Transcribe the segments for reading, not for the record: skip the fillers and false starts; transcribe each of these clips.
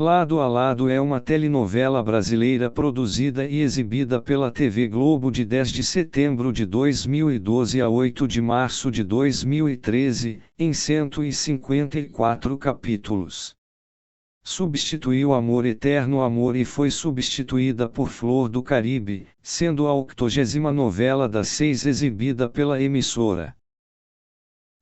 Lado a Lado é uma telenovela brasileira produzida e exibida pela TV Globo de 10 de setembro de 2012 a 8 de março de 2013, em 154 capítulos. Substituiu Amor Eterno Amor e foi substituída por Flor do Caribe, sendo a 80ª novela das 6 exibida pela emissora.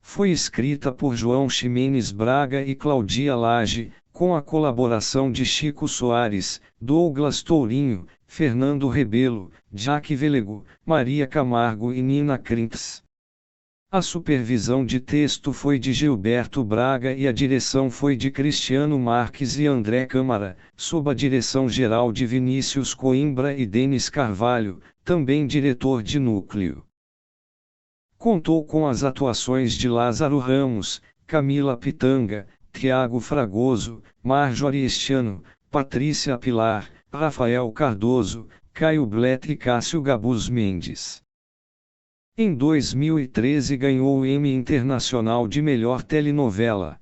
Foi escrita por João Ximenes Braga e Claudia Lage, com a colaboração de Chico Soares, Douglas Tourinho, Fernando Rebelo, Jaque Velego, Maria Camargo e Nina Krintz. A supervisão de texto foi de Gilberto Braga e a direção foi de Cristiano Marques e André Câmara, sob a direção geral de Vinícius Coimbra e Denis Carvalho, também diretor de núcleo. Contou com as atuações de Lázaro Ramos, Camila Pitanga, Tiago Fragoso, Marjorie Estiano, Patrícia Pilar, Rafael Cardoso, Caio Blet e Cássio Gabus Mendes. Em 2013 ganhou o Emmy Internacional de Melhor Telenovela.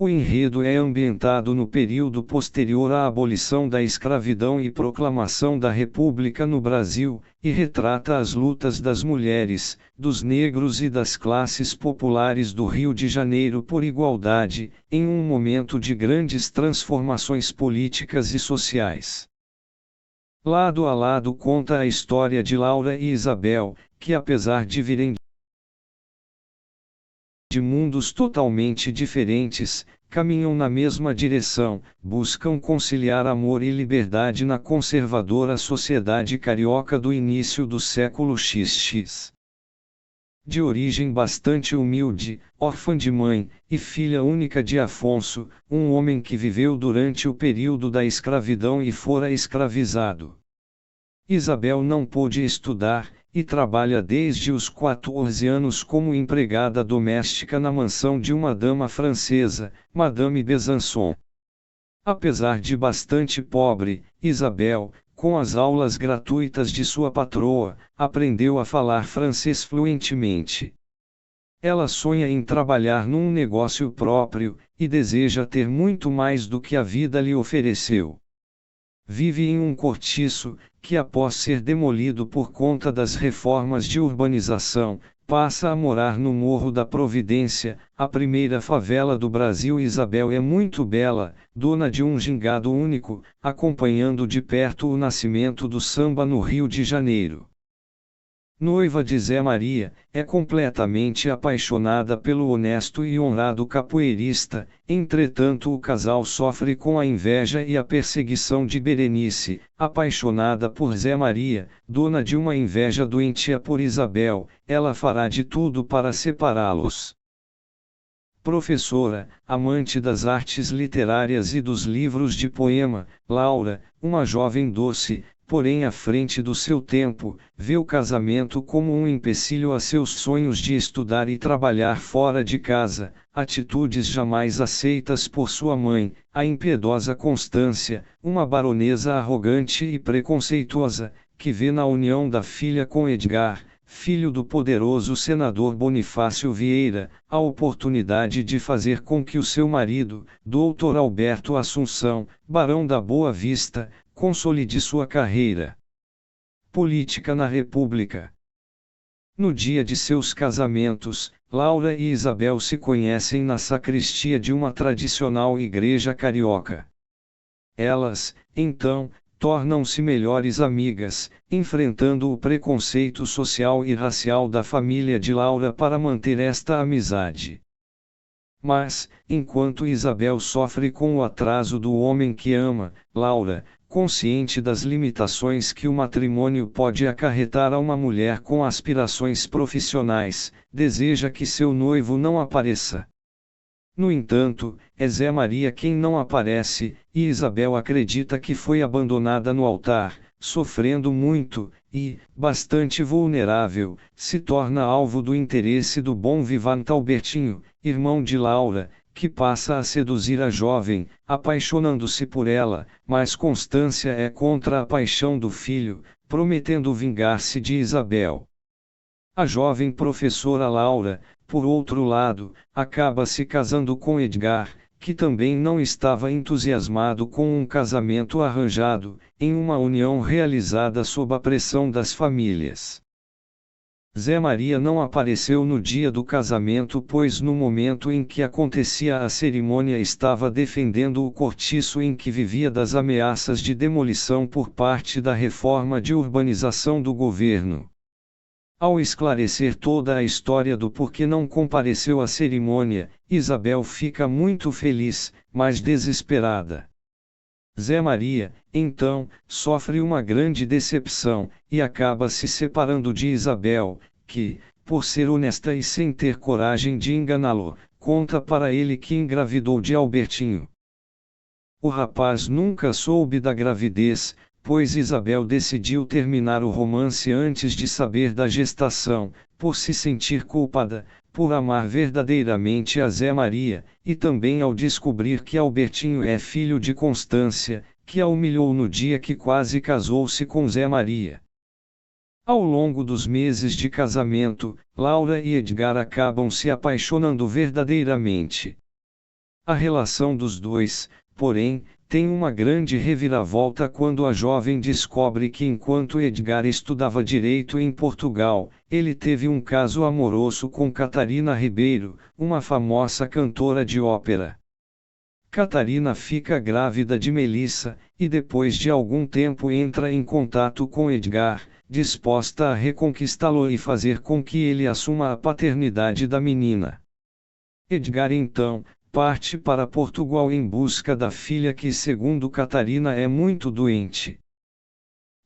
O enredo é ambientado no período posterior à abolição da escravidão e proclamação da República no Brasil, e retrata as lutas das mulheres, dos negros e das classes populares do Rio de Janeiro por igualdade, em um momento de grandes transformações políticas e sociais. Lado a Lado conta a história de Laura e Isabel, que apesar de virem de mundos totalmente diferentes, caminham na mesma direção, buscam conciliar amor e liberdade na conservadora sociedade carioca do início do século XX. De origem bastante humilde, órfã de mãe, e filha única de Afonso, um homem que viveu durante o período da escravidão e fora escravizado. Isabel não pôde estudar, e trabalha desde os 14 anos como empregada doméstica na mansão de uma dama francesa, Madame Besançon. Apesar de bastante pobre, Isabel, com as aulas gratuitas de sua patroa, aprendeu a falar francês fluentemente. Ela sonha em trabalhar num negócio próprio, e deseja ter muito mais do que a vida lhe ofereceu. Vive em um cortiço, que após ser demolido por conta das reformas de urbanização, passa a morar no Morro da Providência, a primeira favela do Brasil. Isabel é muito bela, dona de um gingado único, acompanhando de perto o nascimento do samba no Rio de Janeiro. Noiva de Zé Maria, é completamente apaixonada pelo honesto e honrado capoeirista, entretanto o casal sofre com a inveja e a perseguição de Berenice, apaixonada por Zé Maria, dona de uma inveja doentia por Isabel, ela fará de tudo para separá-los. Professora, amante das artes literárias e dos livros de poema, Laura, uma jovem doce, porém à frente do seu tempo, vê o casamento como um empecilho a seus sonhos de estudar e trabalhar fora de casa, atitudes jamais aceitas por sua mãe, a impiedosa Constância, uma baronesa arrogante e preconceituosa, que vê na união da filha com Edgar, filho do poderoso senador Bonifácio Vieira, a oportunidade de fazer com que o seu marido, Dr. Alberto Assunção, barão da Boa Vista, consolide sua carreira política na República. No dia de seus casamentos, Laura e Isabel se conhecem na sacristia de uma tradicional igreja carioca. Elas, então, tornam-se melhores amigas, enfrentando o preconceito social e racial da família de Laura para manter esta amizade. Mas, enquanto Isabel sofre com o atraso do homem que ama, Laura, consciente das limitações que o matrimônio pode acarretar a uma mulher com aspirações profissionais, deseja que seu noivo não apareça. No entanto, é Zé Maria quem não aparece, e Isabel acredita que foi abandonada no altar, sofrendo muito, e, bastante vulnerável, se torna alvo do interesse do bom Vivant Albertinho, irmão de Laura, que passa a seduzir a jovem, apaixonando-se por ela, mas Constância é contra a paixão do filho, prometendo vingar-se de Isabel. A jovem professora Laura, por outro lado, acaba se casando com Edgar, que também não estava entusiasmado com um casamento arranjado, em uma união realizada sob a pressão das famílias. Zé Maria não apareceu no dia do casamento, pois no momento em que acontecia a cerimônia estava defendendo o cortiço em que vivia das ameaças de demolição por parte da reforma de urbanização do governo. Ao esclarecer toda a história do porquê não compareceu à cerimônia, Isabel fica muito feliz, mas desesperada. Zé Maria, então, sofre uma grande decepção, e acaba se separando de Isabel, que, por ser honesta e sem ter coragem de enganá-lo, conta para ele que engravidou de Albertinho. O rapaz nunca soube da gravidez, pois Isabel decidiu terminar o romance antes de saber da gestação, por se sentir culpada, por amar verdadeiramente a Zé Maria, e também ao descobrir que Albertinho é filho de Constância, que a humilhou no dia que quase casou-se com Zé Maria. Ao longo dos meses de casamento, Laura e Edgar acabam se apaixonando verdadeiramente. A relação dos dois, porém, tem uma grande reviravolta quando a jovem descobre que enquanto Edgar estudava direito em Portugal, ele teve um caso amoroso com Catarina Ribeiro, uma famosa cantora de ópera. Catarina fica grávida de Melissa, e depois de algum tempo entra em contato com Edgar, disposta a reconquistá-lo e fazer com que ele assuma a paternidade da menina. Edgar então parte para Portugal em busca da filha que, segundo Catarina, é muito doente.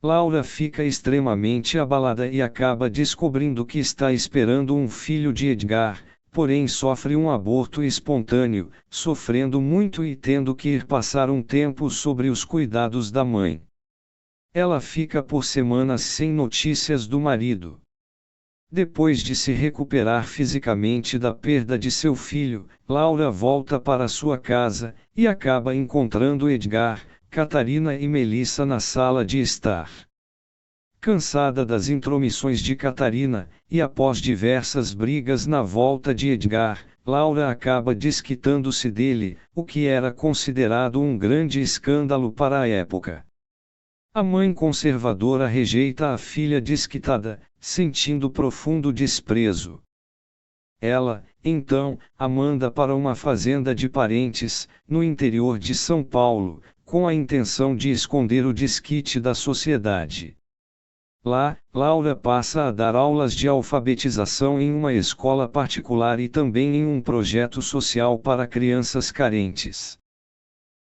Laura fica extremamente abalada e acaba descobrindo que está esperando um filho de Edgar, porém sofre um aborto espontâneo, sofrendo muito e tendo que ir passar um tempo sobre os cuidados da mãe. Ela fica por semanas sem notícias do marido. Depois de se recuperar fisicamente da perda de seu filho, Laura volta para sua casa, e acaba encontrando Edgar, Catarina e Melissa na sala de estar. Cansada das intromissões de Catarina, e após diversas brigas na volta de Edgar, Laura acaba desquitando-se dele, o que era considerado um grande escândalo para a época. A mãe conservadora rejeita a filha desquitada, sentindo profundo desprezo. Ela, então, a manda para uma fazenda de parentes, no interior de São Paulo, com a intenção de esconder o desquite da sociedade. Lá, Laura passa a dar aulas de alfabetização em uma escola particular e também em um projeto social para crianças carentes.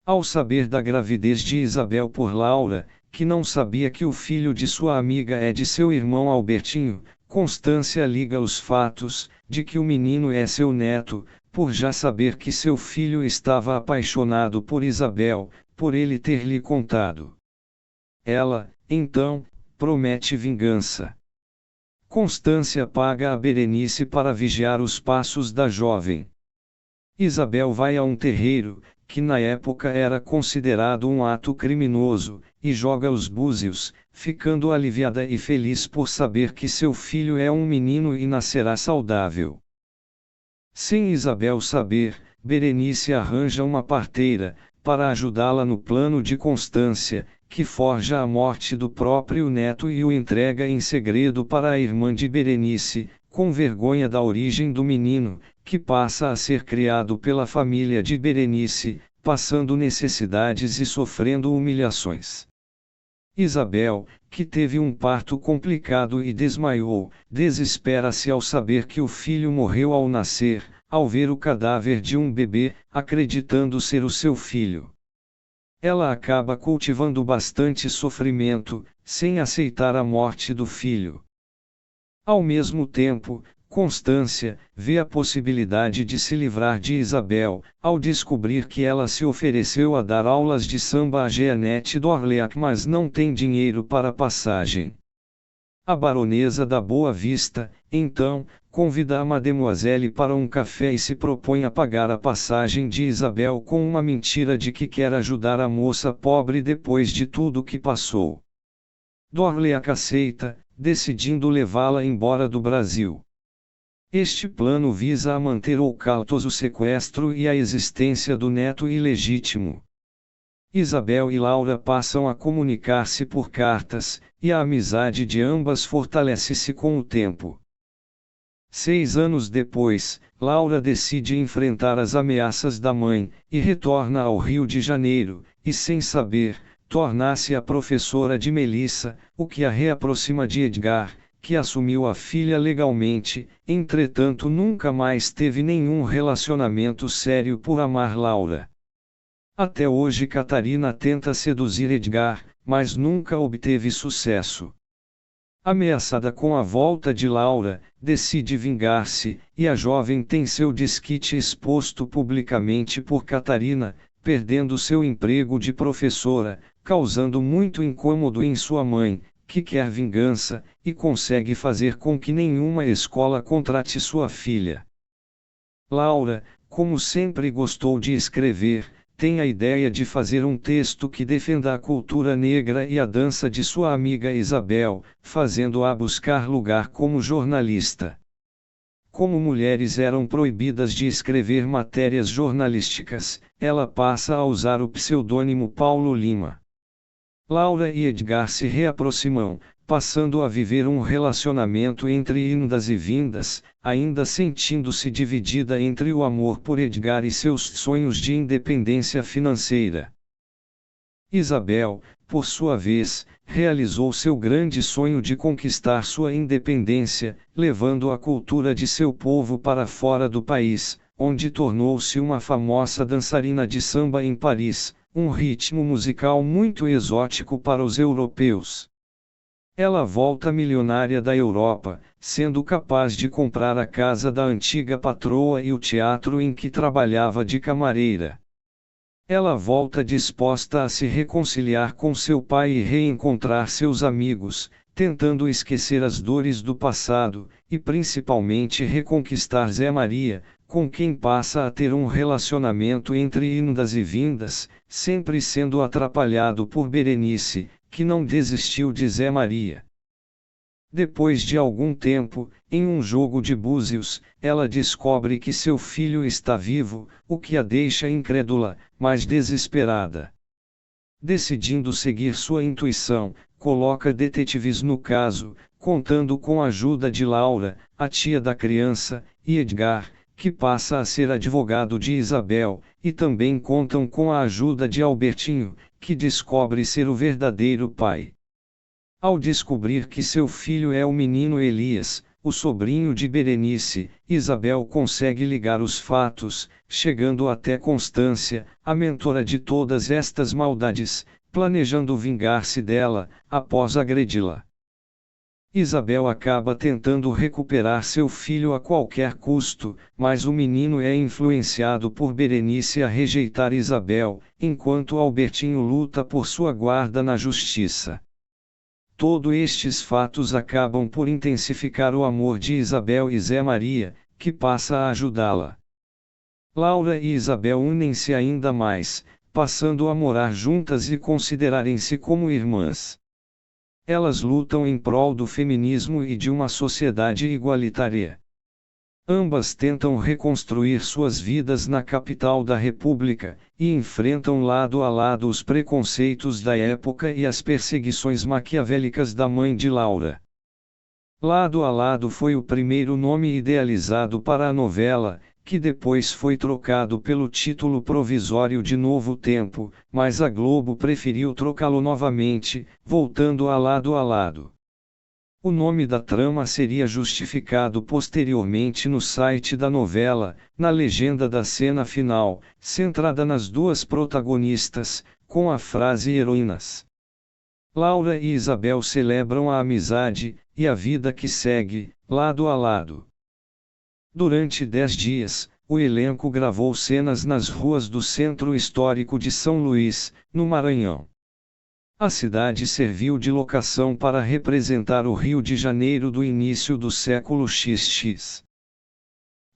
Ao saber da gravidez de Isabel por Laura, que não sabia que o filho de sua amiga é de seu irmão Albertinho, Constância liga os fatos, de que o menino é seu neto, por já saber que seu filho estava apaixonado por Isabel, por ele ter lhe contado. Ela, então, promete vingança. Constância paga a Berenice para vigiar os passos da jovem. Isabel vai a um terreiro, que na época era considerado um ato criminoso, e joga os búzios, ficando aliviada e feliz por saber que seu filho é um menino e nascerá saudável. Sem Isabel saber, Berenice arranja uma parteira, para ajudá-la no plano de Constância, que forja a morte do próprio neto e o entrega em segredo para a irmã de Berenice, com vergonha da origem do menino, que passa a ser criado pela família de Berenice, passando necessidades e sofrendo humilhações. Isabel, que teve um parto complicado e desmaiou, desespera-se ao saber que o filho morreu ao nascer, ao ver o cadáver de um bebê, acreditando ser o seu filho. Ela acaba cultivando bastante sofrimento, sem aceitar a morte do filho. Ao mesmo tempo, Constância vê a possibilidade de se livrar de Isabel, ao descobrir que ela se ofereceu a dar aulas de samba a Jeanette d'Orléac, mas não tem dinheiro para passagem. A baronesa da Boa Vista, então, convida a Mademoiselle para um café e se propõe a pagar a passagem de Isabel com uma mentira de que quer ajudar a moça pobre depois de tudo que passou. D'Orléac aceita, decidindo levá-la embora do Brasil. Este plano visa a manter ocultos o sequestro e a existência do neto ilegítimo. Isabel e Laura passam a comunicar-se por cartas, e a amizade de ambas fortalece-se com o tempo. 6 anos depois, Laura decide enfrentar as ameaças da mãe, e retorna ao Rio de Janeiro, e sem saber, torna-se a professora de Melissa, o que a reaproxima de Edgar, que assumiu a filha legalmente, entretanto nunca mais teve nenhum relacionamento sério por amar Laura. Até hoje Catarina tenta seduzir Edgar, mas nunca obteve sucesso. Ameaçada com a volta de Laura, decide vingar-se, e a jovem tem seu desquite exposto publicamente por Catarina, perdendo seu emprego de professora, causando muito incômodo em sua mãe, que quer vingança, e consegue fazer com que nenhuma escola contrate sua filha. Laura, como sempre gostou de escrever, tem a ideia de fazer um texto que defenda a cultura negra e a dança de sua amiga Isabel, fazendo-a buscar lugar como jornalista. Como mulheres eram proibidas de escrever matérias jornalísticas, ela passa a usar o pseudônimo Paulo Lima. Laura e Edgar se reaproximam, passando a viver um relacionamento entre indas e vindas, ainda sentindo-se dividida entre o amor por Edgar e seus sonhos de independência financeira. Isabel, por sua vez, realizou seu grande sonho de conquistar sua independência, levando a cultura de seu povo para fora do país, onde tornou-se uma famosa dançarina de samba em Paris, um ritmo musical muito exótico para os europeus. Ela volta milionária da Europa, sendo capaz de comprar a casa da antiga patroa e o teatro em que trabalhava de camareira. Ela volta disposta a se reconciliar com seu pai e reencontrar seus amigos, tentando esquecer as dores do passado, e principalmente reconquistar Zé Maria, com quem passa a ter um relacionamento entre indas e vindas, sempre sendo atrapalhado por Berenice, que não desistiu de Zé Maria. Depois de algum tempo, em um jogo de búzios, ela descobre que seu filho está vivo, o que a deixa incrédula, mas desesperada. Decidindo seguir sua intuição, coloca detetives no caso, contando com a ajuda de Laura, a tia da criança, e Edgar, que passa a ser advogado de Isabel, e também contam com a ajuda de Albertinho, que descobre ser o verdadeiro pai. Ao descobrir que seu filho é o menino Elias, o sobrinho de Berenice, Isabel consegue ligar os fatos, chegando até Constância, a mentora de todas estas maldades, planejando vingar-se dela, após agredi-la. Isabel acaba tentando recuperar seu filho a qualquer custo, mas o menino é influenciado por Berenice a rejeitar Isabel, enquanto Albertinho luta por sua guarda na justiça. Todos estes fatos acabam por intensificar o amor de Isabel e Zé Maria, que passa a ajudá-la. Laura e Isabel unem-se ainda mais, passando a morar juntas e considerarem-se como irmãs. Elas lutam em prol do feminismo e de uma sociedade igualitária. Ambas tentam reconstruir suas vidas na capital da República, e enfrentam lado a lado os preconceitos da época e as perseguições maquiavélicas da mãe de Laura. Lado a Lado foi o primeiro nome idealizado para a novela, que depois foi trocado pelo título provisório de Novo Tempo, mas a Globo preferiu trocá-lo novamente, voltando a Lado. O nome da trama seria justificado posteriormente no site da novela, na legenda da cena final, centrada nas duas protagonistas, com a frase heroínas. Laura e Isabel celebram a amizade, e a vida que segue, lado a lado. Durante 10 dias, o elenco gravou cenas nas ruas do Centro Histórico de São Luís, no Maranhão. A cidade serviu de locação para representar o Rio de Janeiro do início do século XX.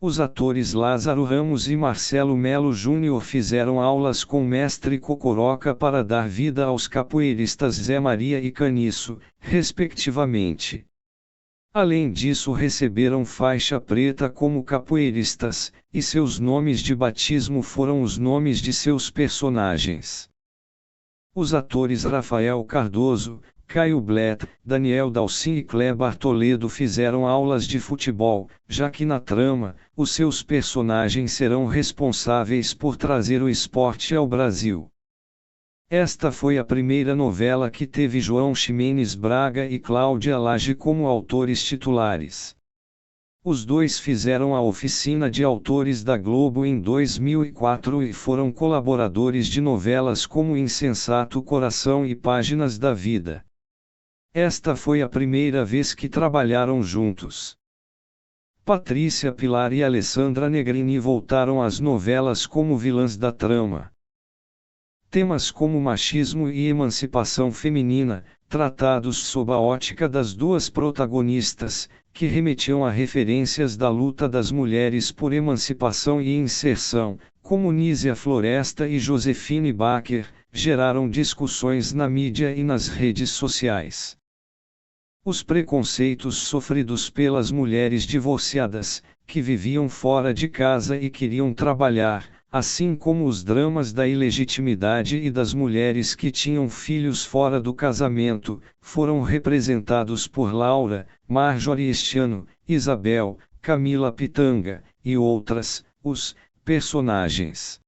Os atores Lázaro Ramos e Marcelo Melo Júnior fizeram aulas com Mestre Cocoroca para dar vida aos capoeiristas Zé Maria e Caniço, respectivamente. Além disso, receberam faixa preta como capoeiristas, e seus nomes de batismo foram os nomes de seus personagens. Os atores Rafael Cardoso, Caio Blatt, Daniel Dalcin e Kleber Toledo fizeram aulas de futebol, já que na trama, os seus personagens serão responsáveis por trazer o esporte ao Brasil. Esta foi a primeira novela que teve João Ximenes Braga e Cláudia Lage como autores titulares. Os dois fizeram a oficina de autores da Globo em 2004 e foram colaboradores de novelas como Insensato Coração e Páginas da Vida. Esta foi a primeira vez que trabalharam juntos. Patrícia Pilar e Alessandra Negrini voltaram às novelas como vilãs da trama. Temas como machismo e emancipação feminina, tratados sob a ótica das duas protagonistas, que remetiam a referências da luta das mulheres por emancipação e inserção, como Nísia Floresta e Josefine Baker, geraram discussões na mídia e nas redes sociais. Os preconceitos sofridos pelas mulheres divorciadas, que viviam fora de casa e queriam trabalhar, assim como os dramas da ilegitimidade e das mulheres que tinham filhos fora do casamento, foram representados por Laura, Marjorie este Ano, Isabel, Camila Pitanga, e outras, os personagens.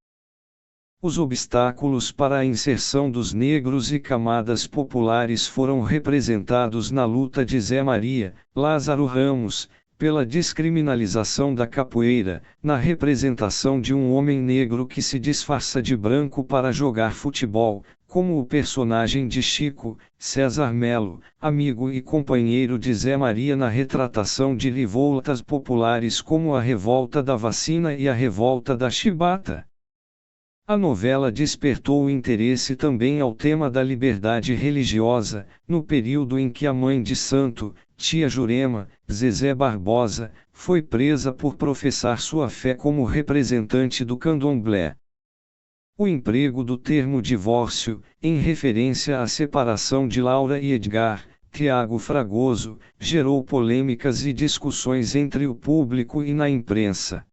Os obstáculos para a inserção dos negros e camadas populares foram representados na luta de Zé Maria, Lázaro Ramos, pela descriminalização da capoeira, na representação de um homem negro que se disfarça de branco para jogar futebol, como o personagem de Chico, César Melo, amigo e companheiro de Zé Maria na retratação de revoltas populares como a Revolta da Vacina e a Revolta da Chibata. A novela despertou o interesse também ao tema da liberdade religiosa, no período em que a mãe de santo, tia Jurema, Zezé Barbosa, foi presa por professar sua fé como representante do candomblé. O emprego do termo divórcio, em referência à separação de Laura e Edgar, Tiago Fragoso, gerou polêmicas e discussões entre o público e na imprensa.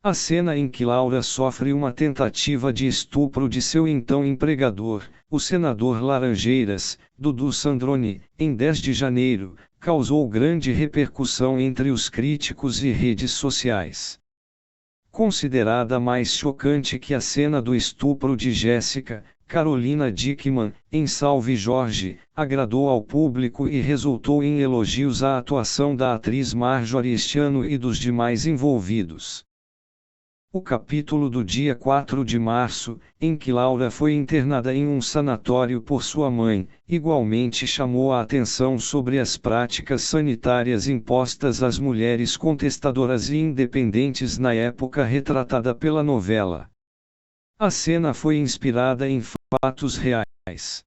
A cena em que Laura sofre uma tentativa de estupro de seu então empregador, o senador Laranjeiras, Dudu Sandrone, em 10 de janeiro, causou grande repercussão entre os críticos e redes sociais. Considerada mais chocante que a cena do estupro de Jéssica, Carolina Dickmann, em Salve Jorge, agradou ao público e resultou em elogios à atuação da atriz Marjorie este Ano e dos demais envolvidos. O capítulo do dia 4 de março, em que Laura foi internada em um sanatório por sua mãe, igualmente chamou a atenção sobre as práticas sanitárias impostas às mulheres contestadoras e independentes na época retratada pela novela. A cena foi inspirada em fatos reais.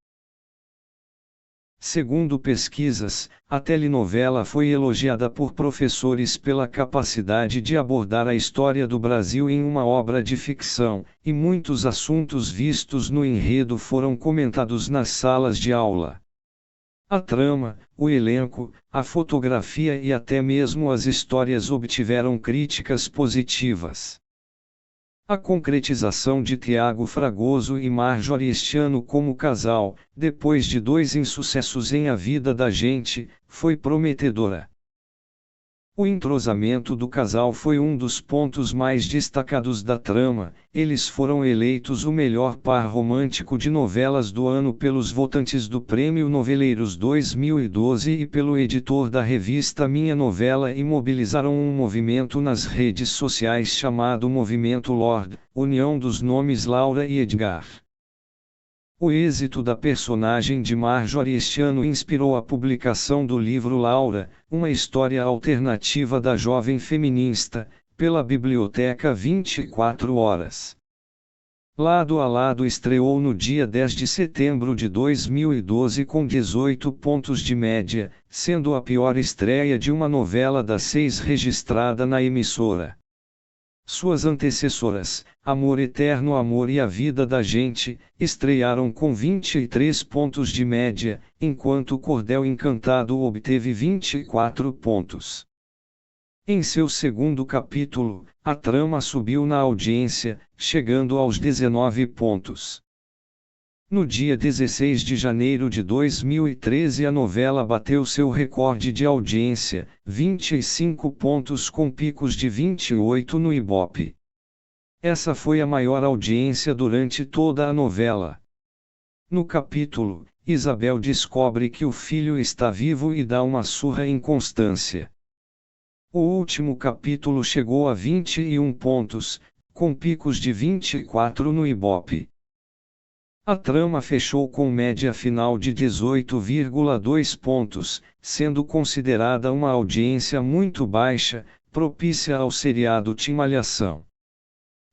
Segundo pesquisas, a telenovela foi elogiada por professores pela capacidade de abordar a história do Brasil em uma obra de ficção, e muitos assuntos vistos no enredo foram comentados nas salas de aula. A trama, o elenco, a fotografia e até mesmo as histórias obtiveram críticas positivas. A concretização de Tiago Fragoso e Marjorie este Ano como casal, depois de 2 insucessos em A Vida da Gente, foi prometedora. O entrosamento do casal foi um dos pontos mais destacados da trama. Eles foram eleitos o melhor par romântico de novelas do ano pelos votantes do Prêmio Noveleiros 2012 e pelo editor da revista Minha Novela e mobilizaram um movimento nas redes sociais chamado Movimento Lorde, União dos Nomes Laura e Edgar. O êxito da personagem de Marjorie este ano inspirou a publicação do livro Laura, uma história alternativa da jovem feminista, pela Biblioteca 24 Horas. Lado a Lado estreou no dia 10 de setembro de 2012 com 18 pontos de média, sendo a pior estreia de uma novela das 6 registrada na emissora. Suas antecessoras, Amor Eterno, Amor e a Vida da Gente, estrearam com 23 pontos de média, enquanto Cordel Encantado obteve 24 pontos. Em seu segundo capítulo, a trama subiu na audiência, chegando aos 19 pontos. No dia 16 de janeiro de 2013, a novela bateu seu recorde de audiência, 25 pontos com picos de 28 no Ibope. Essa foi a maior audiência durante toda a novela. No capítulo, Isabel descobre que o filho está vivo e dá uma surra em Constância. O último capítulo chegou a 21 pontos, com picos de 24 no Ibope. A trama fechou com média final de 18,2 pontos, sendo considerada uma audiência muito baixa, propícia ao seriado Tim Malhação.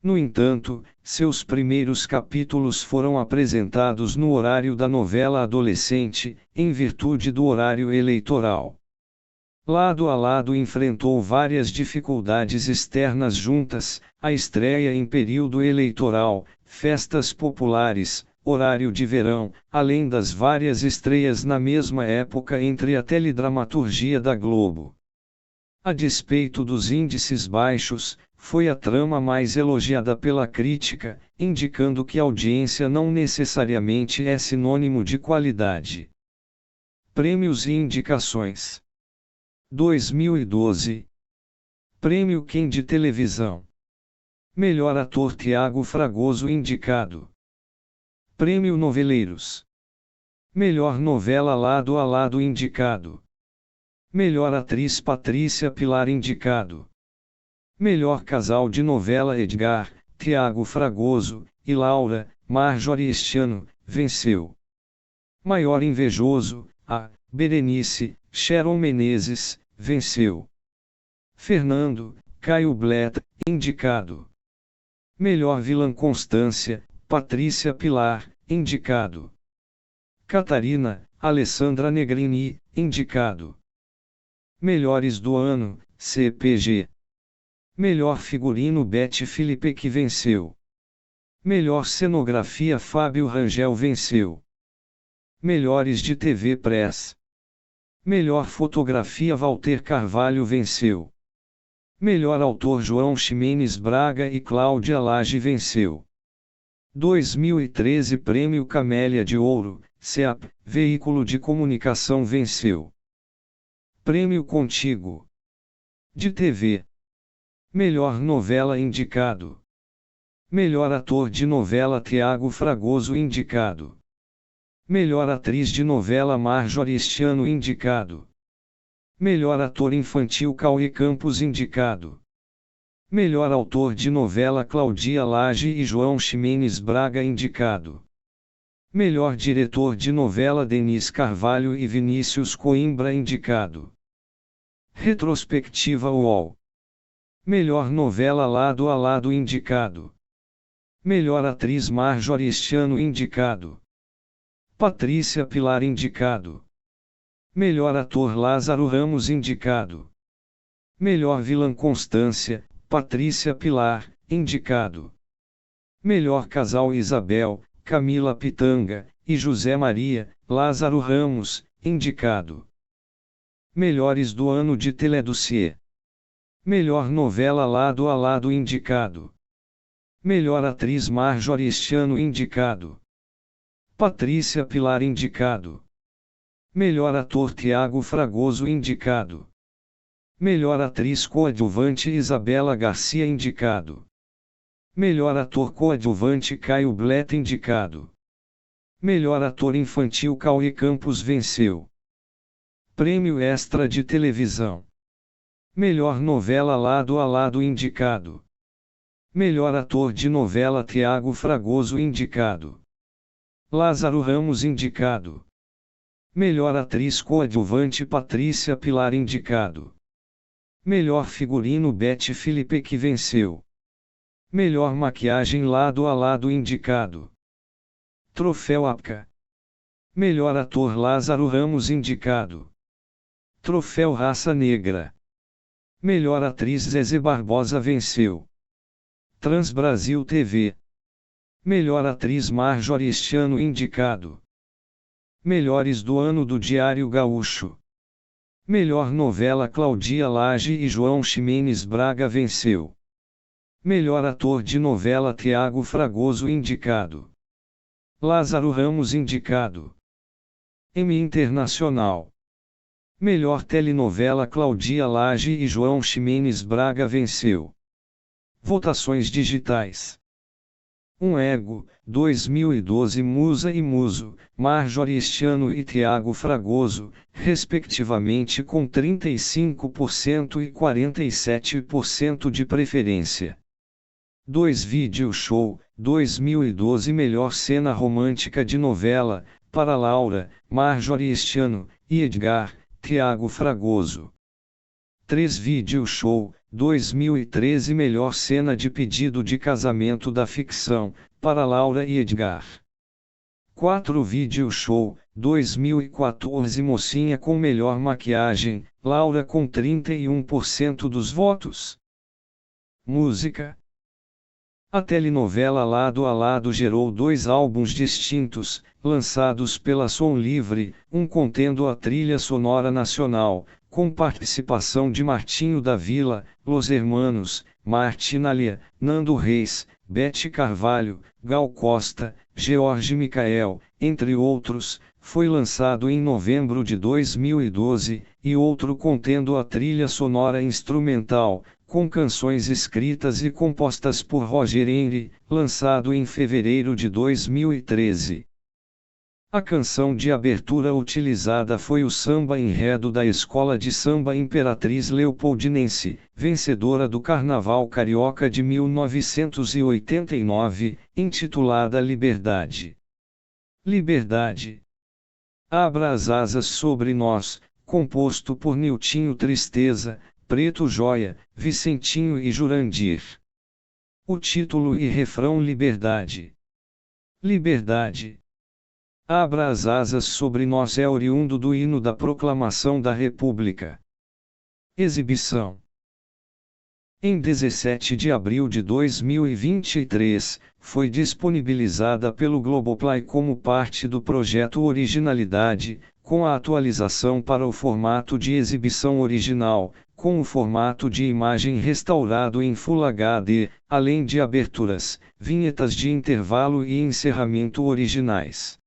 No entanto, seus primeiros capítulos foram apresentados no horário da novela adolescente, em virtude do horário eleitoral. Lado a Lado enfrentou várias dificuldades externas juntas, a estreia em período eleitoral, festas populares, horário de verão, além das várias estreias na mesma época entre a teledramaturgia da Globo. A despeito dos índices baixos, foi a trama mais elogiada pela crítica, indicando que audiência não necessariamente é sinônimo de qualidade. Prêmios e indicações. 2012. Prêmio Quem de Televisão. Melhor ator Thiago Fragoso indicado. Prêmio Noveleiros. Melhor novela Lado a Lado indicado. Melhor atriz Patrícia Pilar indicado. Melhor casal de novela Edgar, Thiago Fragoso e Laura, Marjorie este ano, venceu. Maior invejoso, a Berenice, Sharon Menezes, venceu. Fernando, Caio Blet, indicado. Melhor vilã Constância, Patrícia Pilar, indicado. Catarina, Alessandra Negrini, indicado. Melhores do ano, CPG. Melhor figurino Beth Felipe que venceu. Melhor cenografia Fábio Rangel venceu. Melhores de TV Press. Melhor fotografia Walter Carvalho venceu. Melhor autor João Ximenes Braga e Cláudia Lage venceu. 2013 Prêmio Camélia de Ouro, CEAP, Veículo de Comunicação venceu. Prêmio Contigo. De TV. Melhor novela indicado. Melhor ator de novela Thiago Fragoso indicado. Melhor atriz de novela Marjorie este ano indicado. Melhor ator infantil Cauê Campos indicado. Melhor autor de novela Cláudia Lage e João Ximenes Braga indicado. Melhor diretor de novela Denis Carvalho e Vinícius Coimbra indicado. Retrospectiva UOL. Melhor novela Lado a Lado indicado. Melhor atriz Marjorie este ano indicado. Patrícia Pilar indicado. Melhor ator Lázaro Ramos indicado. Melhor vilã Constância, Patrícia Pilar, indicado. Melhor casal Isabel, Camila Pitanga, e José Maria, Lázaro Ramos, indicado. Melhores do ano de Teledossiê. Melhor novela Lado a Lado indicado. Melhor atriz Marjorie este ano indicado. Patrícia Pilar indicado. Melhor ator Thiago Fragoso indicado. Melhor atriz coadjuvante Isabela Garcia indicado. Melhor ator coadjuvante Caio Blet indicado. Melhor ator infantil Cauê Campos venceu. Prêmio Extra de Televisão. Melhor novela Lado a Lado indicado. Melhor ator de novela Thiago Fragoso indicado. Lázaro Ramos indicado. Melhor atriz coadjuvante Patrícia Pilar indicado. Melhor figurino Beth Felipe que venceu. Melhor maquiagem Lado a Lado indicado. Troféu APCA. Melhor ator Lázaro Ramos indicado. Troféu Raça Negra. Melhor atriz Zezé Barbosa venceu. Transbrasil TV. Melhor atriz Marjorie este ano indicado. Melhores do ano do Diário Gaúcho. Melhor novela Cláudia Lage e João Ximenes Braga venceu. Melhor ator de novela Thiago Fragoso indicado. Lázaro Ramos indicado. Emmy Internacional. Melhor telenovela Cláudia Lage e João Ximenes Braga venceu. Votações digitais. Ego, 2012 Musa e Muso, Marjorie este ano e Thiago Fragoso, respectivamente com 35% e 47% de preferência. 2 Video Show, 2012 Melhor cena romântica de novela, para Laura, Marjorie este ano, e Edgar, Thiago Fragoso. 3 Video Show, 2013 Melhor cena de pedido de casamento da ficção, para Laura e Edgar. 4 Video Show, 2014 Mocinha com melhor maquiagem, Laura com 31% dos votos. Música. A telenovela Lado a Lado gerou 2 álbuns distintos, lançados pela Som Livre, um contendo a trilha sonora nacional, com participação de Martinho da Vila, Los Hermanos, Martinalha, Nando Reis, Bete Carvalho, Gal Costa, George Micael, entre outros, foi lançado em novembro de 2012, e outro contendo a trilha sonora instrumental, com canções escritas e compostas por Roger Henry, lançado em fevereiro de 2013. A canção de abertura utilizada foi o Samba Enredo da Escola de Samba Imperatriz Leopoldinense, vencedora do Carnaval Carioca de 1989, intitulada Liberdade. Liberdade. Abra as asas sobre nós, composto por Niltinho Tristeza, Preto Joia, Vicentinho e Jurandir. O título e refrão Liberdade. Liberdade. Abra as asas sobre nós é oriundo do hino da Proclamação da República. Exibição. Em 17 de abril de 2023, foi disponibilizada pelo Globoplay como parte do projeto Originalidade, com a atualização para o formato de exibição original, com o formato de imagem restaurado em Full HD, além de aberturas, vinhetas de intervalo e encerramento originais.